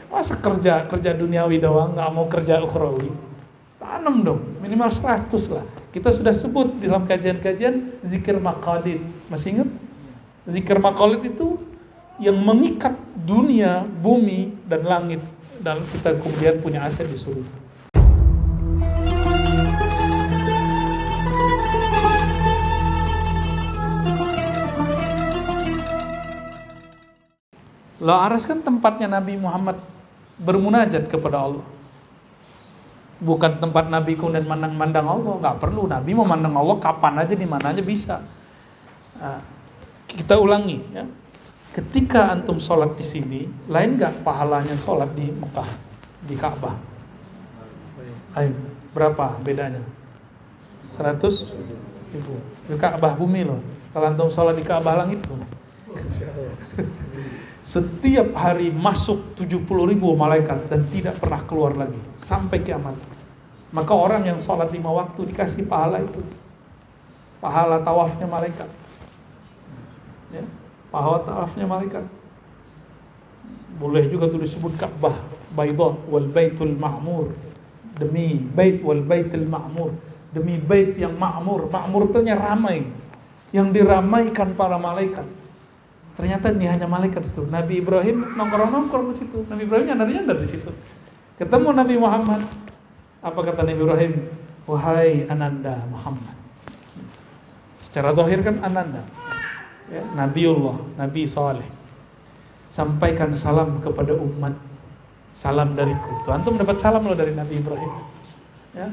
Masa kerja duniawi doang, nggak mau kerja ukhrawi? Tanam dong, minimal 100 lah. Kita sudah sebut di dalam kajian-kajian zikir maqalid. Masih ingat? Zikir maqalid itu yang mengikat dunia, bumi, dan langit. Dan kita kemudian punya aset di surga. Loh, Aras kan tempatnya Nabi Muhammad bermunajat kepada Allah. Bukan tempat Nabi kemudian mandang Allah. Gak perlu, Nabi mau mandang Allah kapan aja, di mana aja bisa. Kita ulangi ya. Ketika antum sholat di sini, lain gak pahalanya sholat di Mekah, di Ka'bah? Ayo, berapa bedanya? 100 ribu. Di Ka'bah bumi loh. Kalau antum sholat di Ka'bah langit loh. Setiap hari masuk 70.000 malaikat dan tidak pernah keluar lagi sampai kiamat. Maka orang yang sholat 5 waktu dikasih pahala itu, pahala tawafnya malaikat ya, pahala tawafnya malaikat. Boleh juga tuh disebut Ka'bah Baidah wal Baitul Ma'mur, demi bait wal Baitul Ma'mur, demi bait yang ma'mur. Ma'mur itu ramai, yang diramaikan para malaikat. Ternyata ini hanya malaikat itu. Nabi Ibrahim nongkrong di situ. Nabi Ibrahim nyandar di situ. Ketemu Nabi Muhammad. Apa kata Nabi Ibrahim? Wahai Ananda Muhammad. Secara zahir kan Ananda. Ya, Nabiullah, Nabi Saleh. Sampaikan salam kepada umat. Salam dariku. Tuh, antum dapat salam loh dari Nabi Ibrahim. Ya.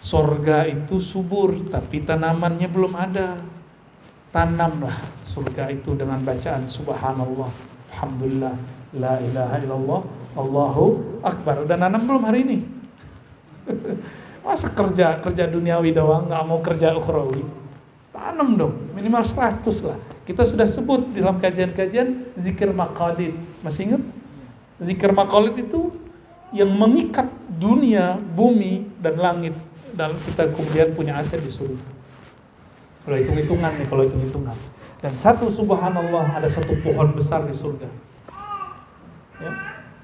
Surga itu subur, tapi tanamannya belum ada. Tanamlah surga itu dengan bacaan subhanallah, alhamdulillah, la ilaha illallah, Allahu akbar. Udah nanam belum hari ini? Masa kerja duniawi doang, nggak mau kerja ukhrawi? Tanam dong, minimal 100 lah. Kita sudah sebut di dalam kajian-kajian zikir maqalid. Masih ingat? Zikir maqalid itu yang mengikat dunia, bumi, dan langit. Dan kita kemudian punya aset di surga. Kalau hitung-hitungan nih, kalau hitung-hitungan. Dan satu subhanallah, ada satu pohon besar di surga. Ya.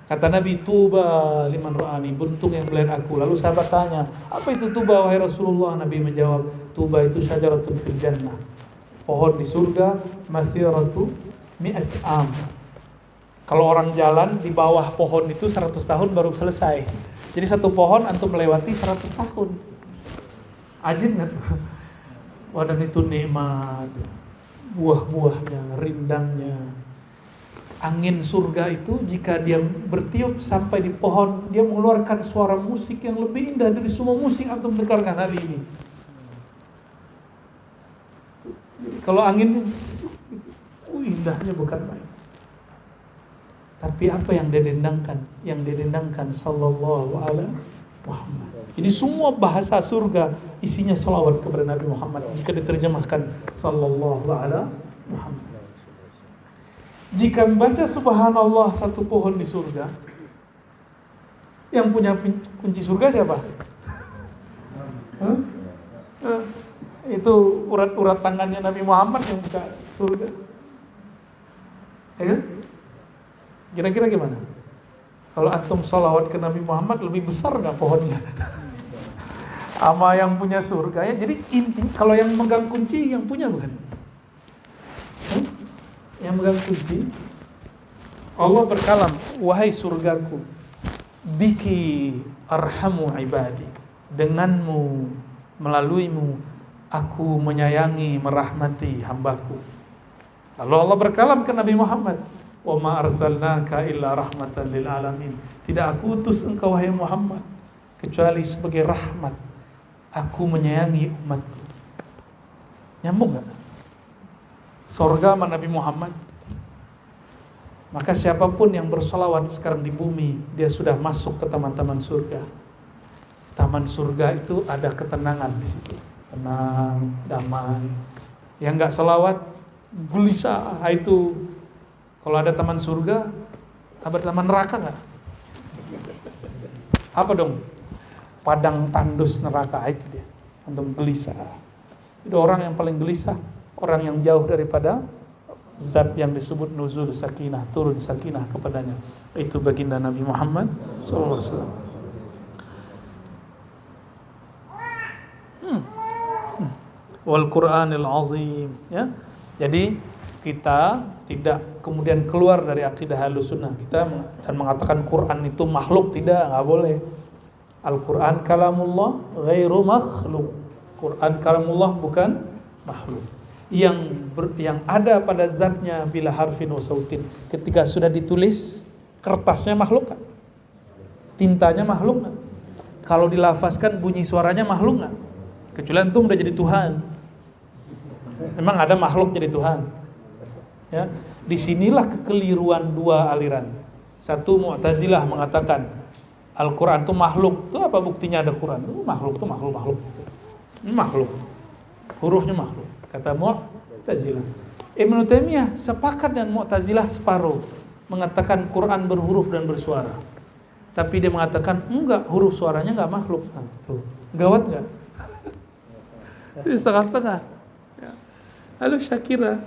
Kata Nabi, tuba liman ra'ani, beruntung yang melihat aku. Lalu sahabat tanya, apa itu tuba wahai Rasulullah? Nabi menjawab, tuba itu syajaratun fil jannah, pohon di surga, masiratu mi'at am. Kalau orang jalan di bawah pohon itu 100 tahun baru selesai. Jadi satu pohon antum melewati 100 tahun. Ajib nggak tuh? Wadan itu nikmat, buah-buahnya, rindangnya. Angin surga itu jika dia bertiup sampai di pohon, dia mengeluarkan suara musik yang lebih indah dari semua musik antum dengarkan hari ini. Kalau angin, indahnya bukan main. Tapi apa yang didendangkan? Yang didendangkan sallallahu alaihi Muhammad. Ini semua bahasa surga isinya salawat kepada Nabi Muhammad jika diterjemahkan sallallahu alaihi Muhammad. Jika membaca subhanallah satu pohon di surga, yang punya kunci surga siapa? Itu urat-urat tangannya Nabi Muhammad yang buka surga. Ya? Kira-kira gimana? Kalau antum salawat ke Nabi Muhammad, lebih besar nggak pohonnya? Sama yang punya surga ya. Jadi inti, kalau yang megang kunci yang punya bukan? Yang megang kunci, Allah berkalam, wahai surgaku, biki arhamu ibadi, denganmu, melaluimu, aku menyayangi, merahmati hambaku. Lalu Allah berkalam ke Nabi Muhammad, wa ma arsalnaka illa rahmatan lil alamin. Tidak aku utus engkau wahai Muhammad kecuali sebagai rahmat. Aku menyayangi umatku. Nyambung enggak? Surga sama Nabi Muhammad. Maka siapapun yang bersolawat sekarang di bumi, dia sudah masuk ke taman-taman surga. Taman surga itu ada ketenangan di situ. Tenang, damai. Yang enggak solawat, gelisah. Itu kalau ada taman surga, ada taman neraka nggak? Apa dong? Padang tandus neraka, itu dia. Antum gelisah. Itu orang yang paling gelisah, orang yang jauh daripada zat yang disebut nuzul sakinah, turun sakinah kepadanya. Itu baginda Nabi Muhammad SAW. Wal Qur'anil azim, ya. Jadi kita tidak kemudian keluar dari akidah Ahlussunnah kita dan mengatakan Quran itu makhluk, tidak, enggak boleh. Al-Quran kalamullah ghairu makhluk. Quran kalamullah bukan makhluk. Yang ada pada zatnya bila harfin wa sautin. Ketika sudah ditulis, kertasnya makhluk kan? Tintanya makhluk kan? Kalau dilafazkan bunyi suaranya makhluk kan? Kecuali antum udah jadi Tuhan. Memang ada makhluk jadi Tuhan. Ya, disinilah kekeliruan dua aliran. Satu Mu'tazilah mengatakan Al-Quran itu makhluk. Itu apa buktinya ada Quran? Itu makhluk, itu makhluk. Ini makhluk. Hurufnya makhluk. Kata Mu'tazilah. Ibnu Taimiyah sepakat dengan Mu'tazilah separuh. Mengatakan Quran berhuruf dan bersuara. Tapi dia mengatakan enggak, huruf suaranya enggak makhluk. Nah, tuh. Gawat enggak? Itu setengah-setengah. Ya. Halo Syakira.